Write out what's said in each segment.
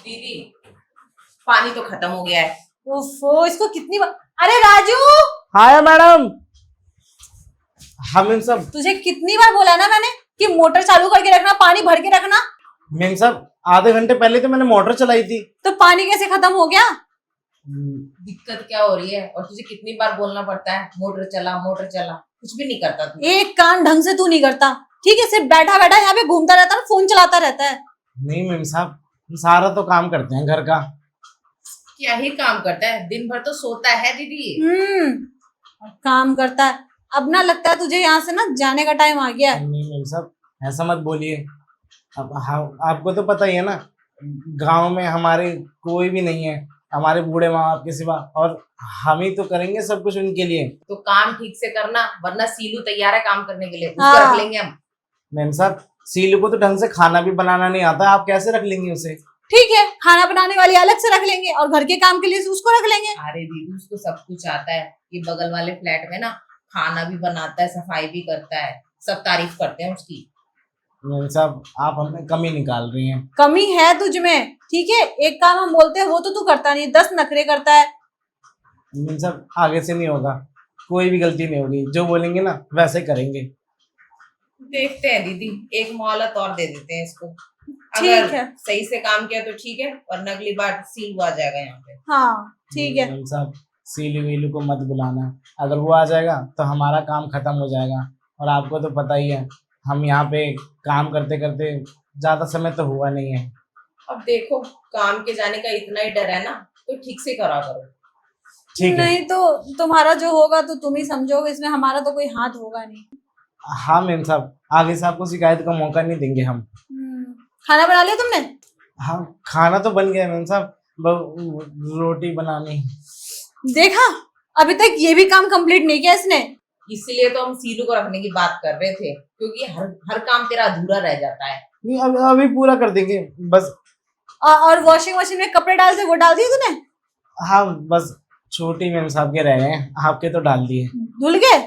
दीदी पानी तो खत्म हो गया है। ओफो, इसको कितनी बार। अरे राजू, हाँ मैडम। हम सब तुझे कितनी बार बोला ना मैंने कि मोटर चालू करके रखना, पानी भर के रखना। मेम साहब आधे घंटे पहले तो मैंने मोटर चलाई थी। तो पानी कैसे खत्म हो गया? दिक्कत क्या हो रही है? और तुझे कितनी बार बोलना पड़ता है मोटर चला मोटर चला, कुछ भी नहीं करता तू। एक काम ढंग से तू नहीं करता, ठीक है? सिर्फ बैठा बैठा यहाँ पे घूमता रहता है, फोन चलाता रहता है। नहीं मेम साहब, सारा तो काम करते हैं घर का। क्या ही काम करता है, दिन भर तो सोता है दीदी। काम करता है। अब ना लगता है तुझे यहाँ से ना जाने का टाइम आ गया है। नहीं मेम साहब ऐसा मत बोलिए। अब आपको तो पता ही है ना, गांव में हमारे कोई भी नहीं है, हमारे बूढ़े माँ बाप के सिवा, और हम ही तो करेंगे सब कुछ उनके लिए। तो काम ठीक से करना, वरना सीलू तैयार है काम करने के लिए, उसको हाँ। रख लेंगे हम। मैम साहब सीलू को तो ढंग से खाना भी बनाना नहीं आता, आप कैसे रख लेंगे उसे? ठीक है, खाना बनाने वाली अलग से रख लेंगे और घर के काम के लिए उसको रख लेंगे। अरे दीदी उसको सब कुछ आता है। ये बगल वाले फ्लैट में ना खाना भी बनाता है, सफाई भी करता है, सब तारीफ करते हैं उसकी। मैम साहब आप हमें कमी निकाल रही हैं। कमी है तुझ में, ठीक है? एक काम हम बोलते हैं वो तो तू करता नहीं, 10 नखरे करता है। मैम साहब आगे से नहीं होगा, कोई भी गलती नहीं होगी, जो बोलेंगे ना वैसे करेंगे। देखते हैं दीदी, एक मोहलत और दे देते हैं इसको। ठीक अगर है। सही से काम किया तो ठीक है, वरना अगली बार सीलू आ जाएगा यहाँ पे। हाँ ठीक है। मैम साहब सीलू वीलू को मत बुलाना, अगर वो आ जाएगा तो हमारा काम खत्म हो जाएगा। और आपको तो पता ही है, हम यहाँ पे काम करते करते ज्यादा समय तो हुआ नहीं है। अब देखो काम के जाने का इतना ही डर है ना, तो ठीक से करा करो। ठीक है। नहीं तो तुम्हारा जो होगा तो तुम ही समझोगे, इसमें हमारा तो कोई हाथ होगा नहीं। हाँ मैम साहब आगे से आपको शिकायत का मौका नहीं देंगे हम। खाना बना लिया तुमने? हाँ खाना तो बन गया मैम साहब, रोटी बनानी। देखा, अभी तक ये भी काम कंप्लीट नहीं किया इसने। इसलिए तो हम सीलू को रखने की बात कर रहे थे, क्योंकि हर हर काम तेरा अधूरा रह जाता है। नहीं अभी पूरा कर देंगे बस। और वॉशिंग मशीन में कपड़े डालते वो डाल दिए तूने? हाँ बस छोटी मैम साहब के रह गए हैं, आपके तो डाल दिए। धुल गए?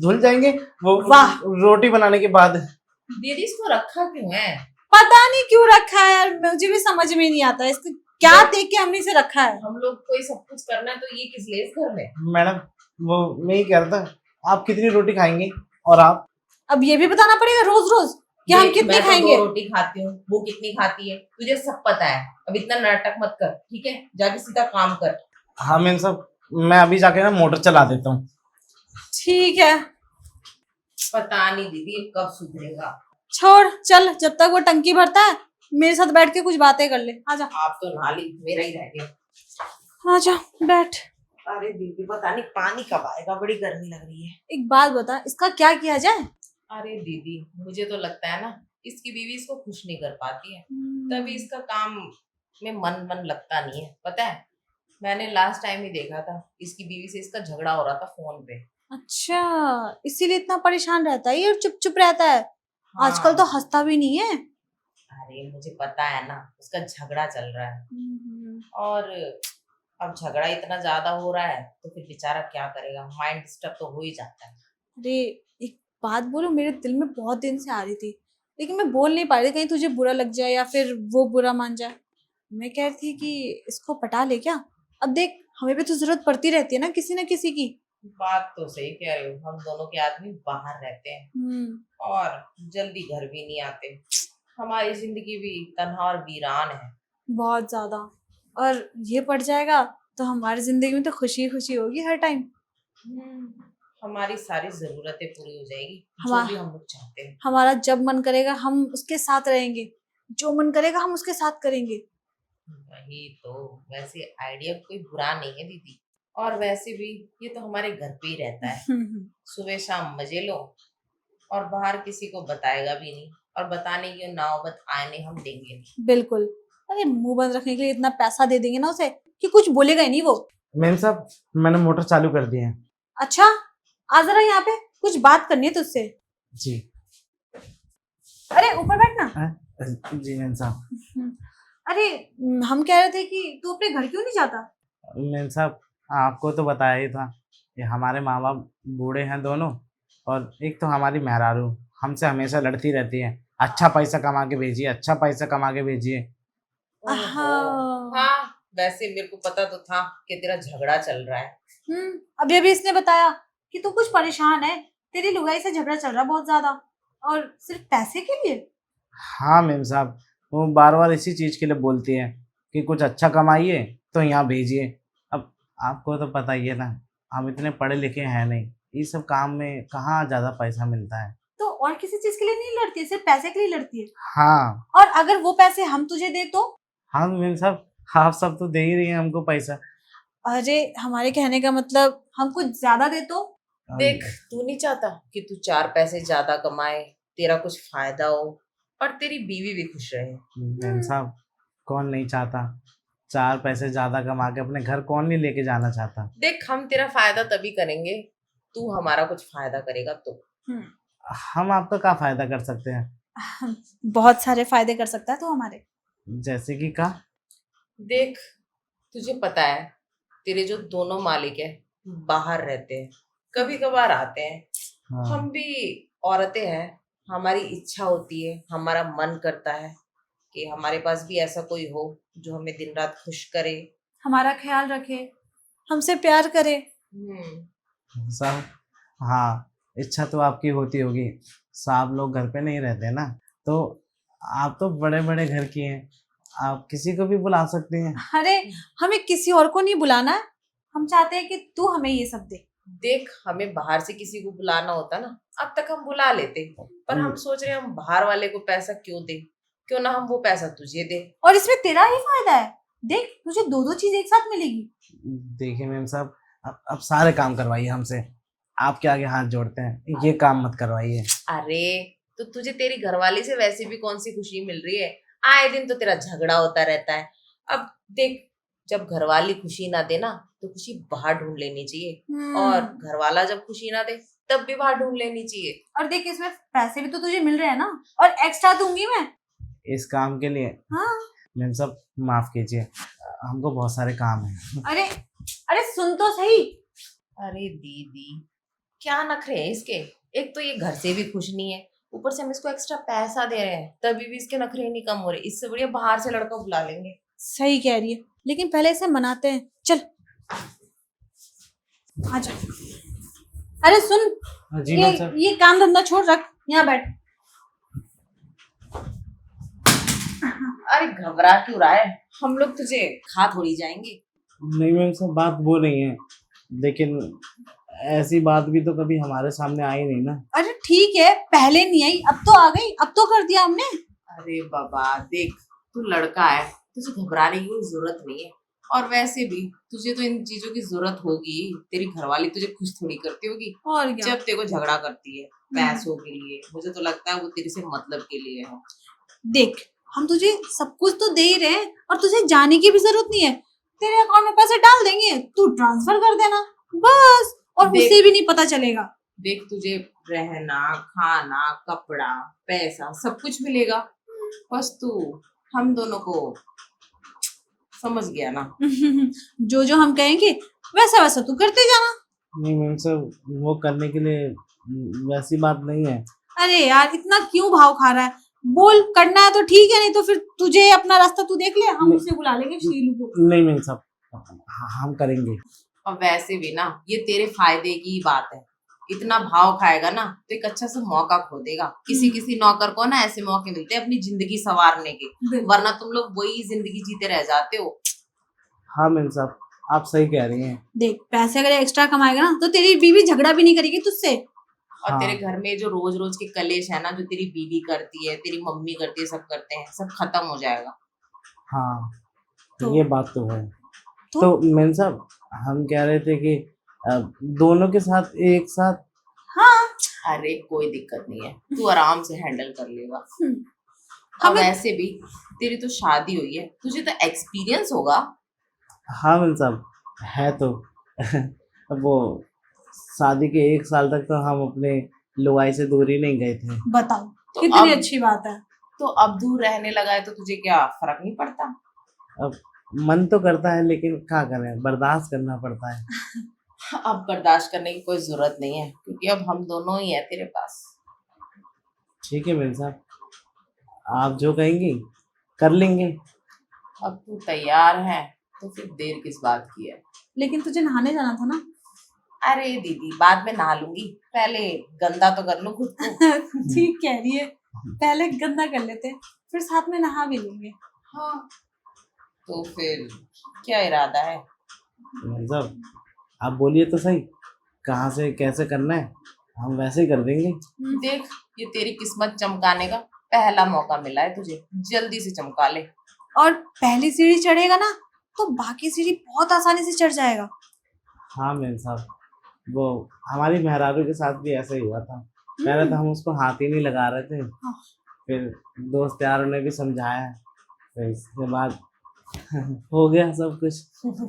धुल जाएंगे वो वाह। रोटी बनाने के बाद। दीदी इसको रखा क्यों है? पता नहीं क्यों रखा है यार, मुझे भी समझ में नहीं आता इसको क्या देख के हमने इसे रखा है। हम लोग को ही सब कुछ करना है, तो ये किस लिए इस घर में? मैडम वो मैं ही कह रहा था, आप कितनी रोटी खाएंगी और आप? अब ये भी बताना पड़ेगा रोज रोज कि हम कितने मैं तो खाएंगे। 2 रोटी खाती हूँ, वो कितनी खाती है तुझे सब पता है। अब इतना नाटक मत कर, ठीक है? जाके सीधा काम कर। हाँ मैम साहब मैं अभी जाके ना मोटर चला देता हूँ। ठीक है। पता नहीं दीदी कब सुधरेगा। छोड़, चल जब तक वो टंकी भरता है मेरे साथ बैठ के कुछ बातें कर ले। आजा आप तो नहा ली, मेरा ही रह गया। आजा बैठ। अरे दीदी पता नहीं पानी कब आएगा, बड़ी गर्मी लग रही है। एक बात बता, इसका क्या किया जाए? अरे दीदी मुझे तो लगता है ना इसकी बीवी इसको खुश नहीं कर पाती है, तभी इसका काम में मन लगता नहीं है। पता है मैंने लास्ट टाइम ही देखा था, इसकी बीवी से इसका झगड़ा हो रहा था फोन पे। अच्छा, इसीलिए इतना परेशान रहता है ये, चुप चुप रहता है। हाँ। आजकल तो हंसता भी नहीं है। अरे मुझे पता है ना उसका झगड़ा चल रहा है, और अब झगड़ा इतना ज्यादा हो रहा है तो फिर बेचारा क्या करेगा, माइंड डिस्टर्ब तो हो ही जाता है। अरे एक बात बोलो, मेरे दिल में बहुत दिन से आ रही थी लेकिन मैं बोल नहीं पा रही, कहीं तुझे बुरा लग जाए या फिर वो बुरा मान जाए। मैं कह रही थी कि इसको पटा ले क्या? अब देख हमें भी तो जरूरत पड़ती रहती है ना किसी न किसी की। बात तो सही कह रहे हो, हम दोनों के आदमी बाहर रहते हैं और जल्दी घर भी नहीं आते। हमारी जिंदगी भी तन्हा और वीरान है बहुत ज्यादा। और ये पड़ जाएगा तो हमारी जिंदगी में तो खुशी खुशी होगी हर टाइम। हमारी सारी जरूरतें पूरी हो जाएगी, जो हमा- भी हम लोग चाहते हैं। हमारा जब मन करेगा हम उसके साथ रहेंगे, जो मन करेगा हम उसके साथ करेंगे। वही तो, वैसे आइडिया कोई बुरा नहीं है दीदी, और वैसे भी ये तो हमारे घर पे ही रहता है। सुबह शाम मजे लो, और बाहर किसी को बताएगा भी नहीं, और बताने की नौबत आने हम देंगे नहीं। बिल्कुल। अरे मुंह बंद रखने के लिए इतना पैसा दे देंगे ना उसे कि कुछ बोलेगा ही नहीं वो। मैम साहब मैंने मोटर चालू कर दी है। अच्छा, आ जरा यहाँ पे, कुछ बात करनी है तुझसे। जी। अरे ऊपर बैठना। जी मैम साहब। अरे हम कह रहे थे कि तू अपने घर क्यों नहीं जाता? मैम साहब आपको तो बताया ही था, ये हमारे माँ बाप बूढ़े हैं दोनों, और एक तो हमारी मेहरारू हमसे हमेशा लड़ती रहती है, अच्छा पैसा कमा के भेजिए, अच्छा पैसा कमा के भेजिए। ओहो, हाँ। हाँ वैसे मेरे को पता तो था कि तेरा झगड़ा चल रहा है। अभी अभी इसने बताया कि तू कुछ परेशान है, तेरी लुगाई से झगड़ा चल रहा है बहुत ज्यादा, और सिर्फ पैसे के लिए। हाँ मेम साहब, वो बार बार इसी चीज़ के लिए बोलती है कि कुछ अच्छा कमाइए तो यहाँ भेजिए। अब आपको तो पता ही है ना, हम इतने पढ़े लिखे हैं नहीं, ये सब काम में कहाँ ज़्यादा पैसा मिलता है। तो और किसी चीज के लिए नहीं लड़ती है, सिर्फ पैसे के लिए लड़ती है। हाँ और अगर वो पैसे हम तुझे दे तो? हाँ मेम साहब, आप सब तो दे ही रही हैं हमको पैसा। अरे हमारे कहने का मतलब, हम कुछ ज्यादा दे तो? देख, तू नहीं चाहता कि तू 4 पैसे ज्यादा कमाए, तेरा कुछ फायदा हो और तेरी बीवी भी खुश रहे। मैम साहब, कौन नहीं चाहता, 4 पैसे ज़्यादा कमा के अपने घर कौन नहीं लेके जाना चाहता। देख, हम तेरा फायदा तभी करेंगे तू हमारा कुछ फायदा करेगा तो। हम आपका क्या फ़ायदा कर सकते हैं? बहुत सारे फायदे कर सकता है तो हमारे। जैसे कि का? देख, तुझे पता है तेरे जो दोनों मालिक है बाहर रहते हैं, कभी कभार आते हैं। हाँ हम भी औरतें हैं, हमारी इच्छा होती है, हमारा मन करता है कि हमारे पास भी ऐसा कोई हो जो हमें दिन रात खुश करे। हमारा ख्याल रखे, हमसे प्यार करे। साहब, हाँ इच्छा तो आपकी होती होगी, साहब लोग घर पे नहीं रहते ना, तो आप तो बड़े बड़े घर की हैं, आप किसी को भी बुला सकते हैं। अरे हमें किसी और को नहीं बुलाना है, हम चाहते हैं कि तू हमें ये सब दे। देख, हमें बाहर से किसी को बुलाना होता ना, अब तक हम बुला लेते, पर हम सोच रहे हैं हम बाहर वाले को पैसा क्यों दे, क्यों ना हम वो पैसा तुझे दे। और इसमें तेरा ही फायदा है, देख तुझे दो दो चीज एक साथ मिलेगी। देखिए मैम साहब, अब सारे काम करवाइए हमसे, आपके आगे हाथ जोड़ते हैं, ये काम मत करवाइए। अरे तो तुझे तेरी घरवाली से वैसे भी कौन सी खुशी मिल रही है, आए दिन तो तेरा झगड़ा होता रहता है। अब देख, जब घरवाली खुशी ना दे ना तो खुशी बाहर ढूंढ लेनी चाहिए, और घरवाला जब खुशी ना दे तब भी बाहर ढूंढ लेनी चाहिए। और देख, इसमें पैसे भी तो तुझे मिल रहे हैं ना, और एक्स्ट्रा दूंगी मैं। इस काम के लिए हाँ। मैम साहब माफ कीजिए, हमको बहुत सारे काम हैं। अरे अरे सुन तो सही। अरे दीदी, क्या नखरे हैं इसके, एक तो ये घर से भी खुश नहीं है, ऊपर से हम इसको एक्स्ट्रा पैसा दे रहे हैं तभी भी इसके नखरे नहीं कम हो रहे। इससे बढ़िया बाहर से लड़का बुला लेंगे। सही कह रही है, लेकिन पहले इसे मनाते हैं, चल आजा। अरे सुन, जी मैम साहब। ये काम धंधा छोड़, रख यहाँ बैठ। अरे घबरा क्यों रहा है, हम लोग तुझे खा थोड़ी जाएंगे। नहीं मैम साहब, बात वो नहीं है, लेकिन ऐसी बात भी तो कभी हमारे सामने आई नहीं ना। अरे ठीक है, पहले नहीं आई, अब तो आ गई, अब तो कर दिया हमने। अरे बाबा देख, तू लड़का है, तुझे घबराने की कोई जरूरत नहीं है, और वैसे भी तुझे तो इन चीजों की जरूरत होगी, तेरी घरवाली तुझे खुश थोड़ी करती होगी। और क्या। जब तेरे को झगड़ा करती है पैसों के लिए, मुझे तो लगता है वो तेरे से मतलब के लिए है। देख, हम तुझे सब कुछ तो दे ही रहे हैं, और तुझे जाने की भी जरूरत नहीं है, तेरे अकाउंट में पैसे डाल देंगे, तू ट्रांसफर कर देना बस, और देख- उसे भी नहीं पता चलेगा। देख, तुझे रहना, खाना, कपड़ा, पैसा सब कुछ मिलेगा, बस तू हम दोनों को समझ गया ना। जो जो हम कहेंगे वैसा वैसा तू करते जाना। नहीं मैम साहब, वो करने के लिए वैसी बात नहीं है। अरे यार, इतना क्यों भाव खा रहा है, बोल करना है तो ठीक है, नहीं तो फिर तुझे अपना रास्ता तू देख ले, हम नहीं। उसे बुला लेंगे शीलू को। नहीं मैम साहब, हम करेंगे। और वैसे भी ना ये तेरे फायदे की ही बात है, इतना भाव खाएगा ना तो एक अच्छा सा मौका खो देगा। किसी किसी नौकर को ना ऐसे मौके मिलते हैं अपनी जिंदगी संवारने के, वरना तुम लोग वही जिंदगी जीते रह जाते हो। हाँ मैम साहब, आप सही कह रही हैं। देख, पैसे अगर एक्स्ट्रा कमाएगा ना तो तेरी बीवी झगड़ा भी नहीं करेगी तुझसे। और हाँ। तेरे घर में जो रोज रोज के कलेश है ना, जो तेरी बीवी करती है, तेरी मम्मी करती है, सब करते हैं, सब खत्म हो जाएगा। हाँ तो- ये बात तो है। तो? तो मैम साहब, हम कह रहे थे कि दोनों के साथ एक साथ। हाँ। अरे कोई दिक्कत नहीं है, तू आराम से हैंडल कर लेगा। और हमें- वैसे भी तेरी तो शादी हुई है, तुझे तो एक्सपीरियंस होगा। हाँ मैम साहब, है तो। अब वो शादी के 1 साल तक तो हम अपने लुगाई से दूर ही नहीं गए थे। बताओ, तो कितनी अब- अच्छी बात है। तो अब दूर रहने लगा है तो तुझे क्या फर्क नहीं पड़ता? अब मन तो करता है, लेकिन क्या करें, बर्दाश्त करना पड़ता है। अब बर्दाश्त करने की कोई जरूरत नहीं है, क्योंकि अब हम दोनों ही है तेरे पास। ठीक है मैम साहब, आप जो कहेंगी कर लेंगे। अब तू तैयार है तो फिर देर किस बात की है? लेकिन तुझे नहाने जाना था ना। अरे दीदी, बाद में नहा लूंगी, पहले गंदा तो कर लूं खुद को। ठीक कह रही है, पहले गंदा कर लेते हैं, फिर साथ में नहा भी लेंगे। हाँ, तो फिर क्या इरादा है? मतलब आप बोलिए तो सही, कहाँ से कैसे करना है, हम वैसे ही कर देंगे। देख, ये तेरी किस्मत चमकाने का पहला मौका मिला है तुझे, जल्दी से चमका ले। और पहली सीढ़ी चढ़ेगा ना तो बाकी सीढ़ी बहुत आसानी से चढ़ जाएगा। हाँ मेम साहब, वो हमारी मेहरारू के साथ भी ऐसा ही हुआ था। पहले तो हम उसको हाथ ही नहीं लगा रहे थे, हाँ। फिर दोस्त यारों ने भी समझाया, फिर इसके बाद हो गया सब कुछ।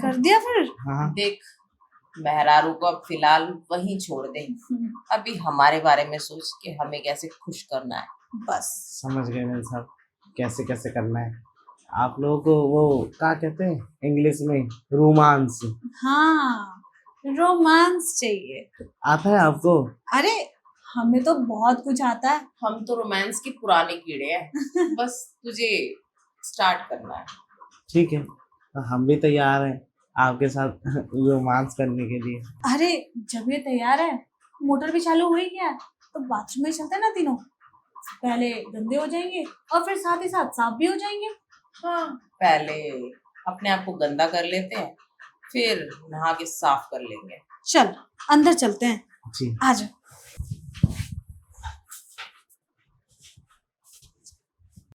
कर दिया फिर। हाँ देख, मेहरारू को अब फिलहाल वहीं छोड़ दे, अभी हमारे बारे में सोच के हमें कैसे खुश करना है बस। समझ गए मेम साहब, कैसे कैसे करना है। आप लोगों को वो क्या कहते हैं इंग्लिश में, रोमांस हाँ, रोमांस चाहिए। आता है आपको? अरे हमें तो बहुत कुछ आता है। हम तो रोमांस के पुराने कीड़े हैं, बस तुझे स्टार्ट करना है। ठीक है, तो हम भी तैयार हैं आपके साथ रोमांस करने के लिए। अरे जब ये तैयार है, मोटर भी चालू हो ही गया है, तो बाथरूम में चलते हैं ना तीनों। पहले गंदे हो जाएंगे और फिर साथ ही साथ साफ भी हो जाएंगे। हाँ, पहले अपने आप को गंदा कर लेते हैं, फिर नहा के साफ कर लेंगे। चल अंदर चलते हैं, जी आ जा।